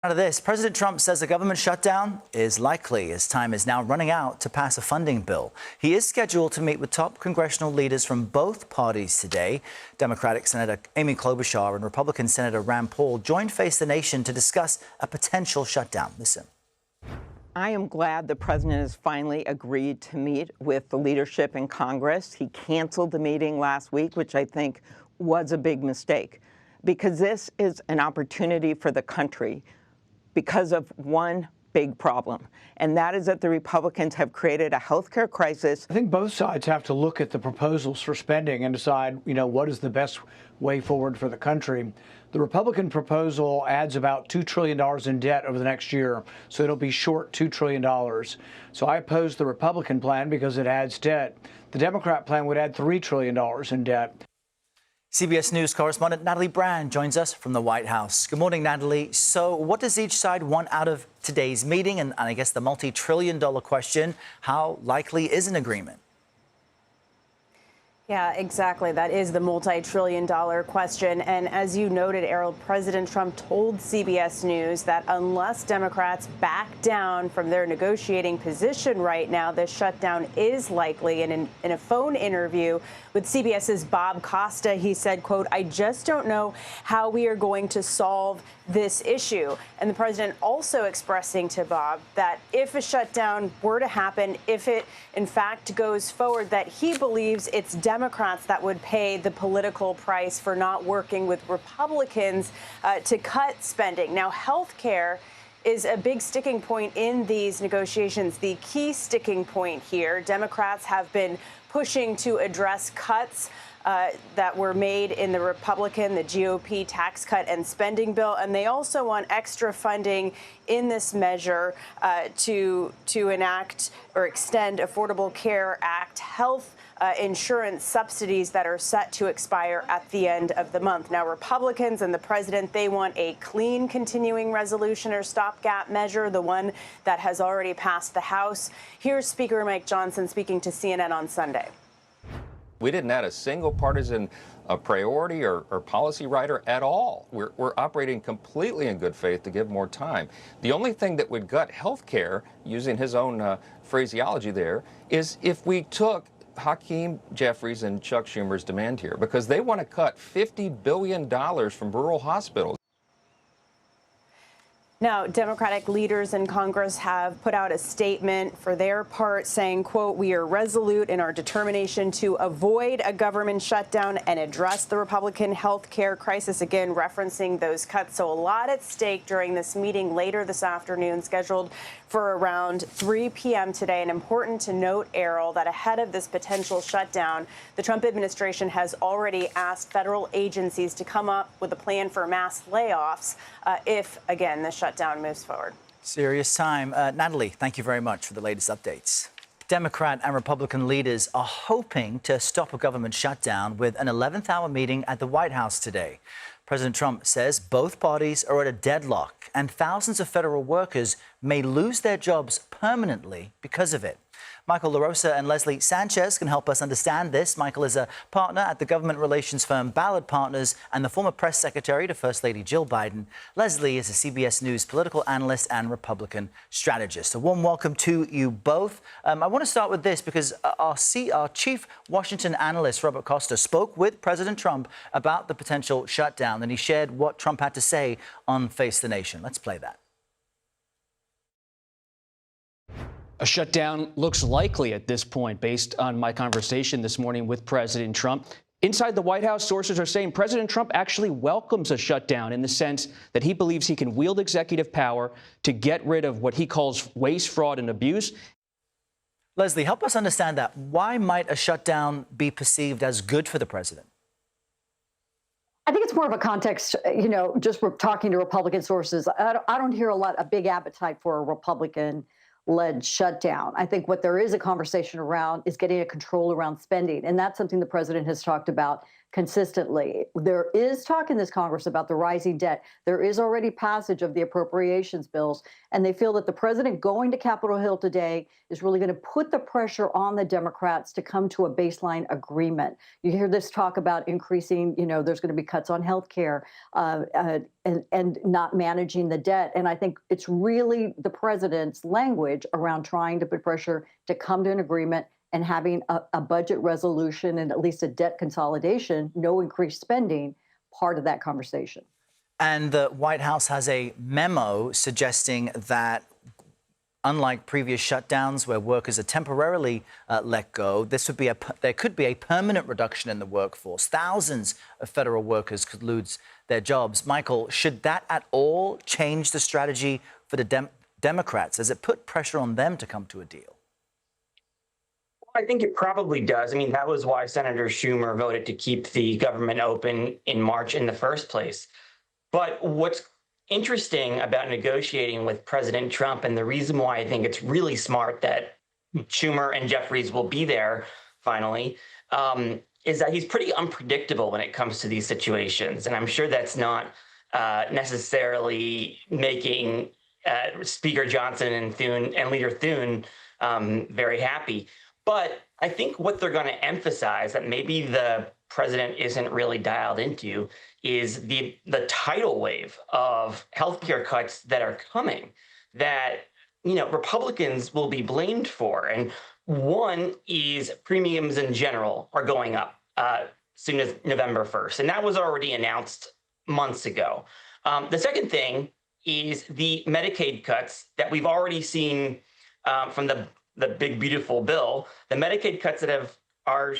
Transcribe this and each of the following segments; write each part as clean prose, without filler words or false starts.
Out of this, President Trump says a government shutdown is likely as time is now running out to pass a funding bill. He is scheduled to meet with top congressional leaders from both parties today. Democratic Senator Amy Klobuchar and Republican Senator Rand Paul joined Face the Nation to discuss a potential shutdown. Listen. I am glad the president has finally agreed to meet with the leadership in Congress. He canceled the meeting last week, which I think was a big mistake, because this is an opportunity for the country because of one big problem, and that is that the Republicans have created a health care crisis. I think both sides have to look at the proposals for spending and decide, what is the best way forward for the country. The Republican proposal adds about $2 trillion in debt over the next year, so it'll be short $2 trillion. So I oppose the Republican plan because it adds debt. The Democrat plan would add $3 trillion in debt. CBS News correspondent Natalie Brand joins us from the White House. Good morning, Natalie. So what does each side want out of today's meeting? And I guess the multi-trillion-dollar question, how likely is an agreement? Yeah, exactly. That is the multi-trillion-dollar question. And as you noted, Errol, President Trump told CBS News that unless Democrats back down from their negotiating position right now, this shutdown is likely. And in a phone interview with CBS's Bob Costa, he said, quote, "I just don't know how we are going to solve this issue." And the president also expressing to Bob that if a shutdown were to happen, if it in fact goes forward, that he believes it's Democrats that would pay the political price for not working with Republicans to cut spending. Now, health care is a big sticking point in these negotiations. The key sticking point here, Democrats have been pushing to address cuts that were made in the GOP tax cut and spending bill. And they also want extra funding in this measure to enact or extend Affordable Care Act health insurance subsidies that are set to expire at the end of the month. Now, Republicans and the president, they want a clean continuing resolution or stopgap measure, the one that has already passed the House. Here's Speaker Mike Johnson speaking to CNN on Sunday. We didn't add a single partisan priority or policy rider at all. We're operating completely in good faith to give more time. The only thing that would gut health care, using his own phraseology there, is if we took Hakeem Jeffries and Chuck Schumer's demand here, because they want to cut $50 billion from rural hospitals. Now, Democratic leaders in Congress have put out a statement for their part saying, quote, "We are resolute in our determination to avoid a government shutdown and address the Republican health care crisis," again, referencing those cuts. So a lot at stake during this meeting later this afternoon, scheduled for around 3 p.m. today. And important to note, Errol, that ahead of this potential shutdown, the Trump administration has already asked federal agencies to come up with a plan for mass layoffs if, again, the shutdown moves forward. Serious time. Natalie, thank you very much for the latest updates. Democrat and Republican leaders are hoping to stop a government shutdown with an 11th hour meeting at the White House today. President Trump says both parties are at a deadlock and thousands of federal workers may lose their jobs permanently because of it. Michael LaRosa and Leslie Sanchez can help us understand this. Michael is a partner at the government relations firm Ballard Partners and the former press secretary to First Lady Jill Biden. Leslie is a CBS News political analyst and Republican strategist. A warm welcome to you both. I want to start with this because our chief Washington analyst, Robert Costa, spoke with President Trump about the potential shutdown, and he shared what Trump had to say on Face the Nation. Let's play that. A shutdown looks likely at this point, based on my conversation this morning with President Trump. Inside the White House, sources are saying President Trump actually welcomes a shutdown in the sense that he believes he can wield executive power to get rid of what he calls waste, fraud, and abuse. Leslie, help us understand that. Why might a shutdown be perceived as good for the president? I think it's more of a context, just talking to Republican sources. I don't hear a big appetite for a Republican-led shutdown. I think what there is a conversation around is getting a control around spending. And that's something the president has talked about consistently. There is talk in this Congress about the rising debt. There is already passage of the appropriations bills, and they feel that the president going to Capitol Hill today is really going to put the pressure on the Democrats to come to a baseline agreement. You hear this talk about increasing, there's going to be cuts on health care and not managing the debt. And I think it's really the president's language around trying to put pressure to come to an agreement and having a budget resolution and at least a debt consolidation, no increased spending, part of that conversation. And the White House has a memo suggesting that, unlike previous shutdowns where workers are temporarily let go, there could be a permanent reduction in the workforce. Thousands of federal workers could lose their jobs. Michael, should that at all change the strategy for the Democrats? Does it put pressure on them to come to a deal? I think it probably does. I mean, that was why Senator Schumer voted to keep the government open in March in the first place. But what's interesting about negotiating with President Trump, and the reason why I think it's really smart that Schumer and Jeffries will be there finally, is that he's pretty unpredictable when it comes to these situations. And I'm sure that's not necessarily making Speaker Johnson and Leader Thune very happy. But I think what they're going to emphasize that maybe the president isn't really dialed into is the tidal wave of healthcare cuts that are coming that, Republicans will be blamed for. And one is premiums in general are going up soon as November 1st. And that was already announced months ago. The second thing is the Medicaid cuts that we've already seen from the big, beautiful bill, the Medicaid cuts that are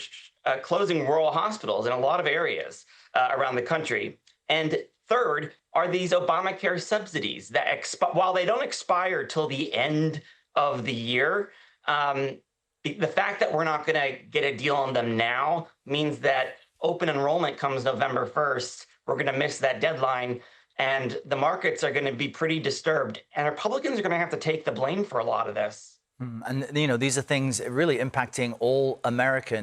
closing rural hospitals in a lot of areas around the country. And third are these Obamacare subsidies that, while they don't expire till the end of the year, the fact that we're not going to get a deal on them now means that open enrollment comes November 1st. We're going to miss that deadline, and the markets are going to be pretty disturbed. And Republicans are going to have to take the blame for a lot of this. And, these are things really impacting all Americans.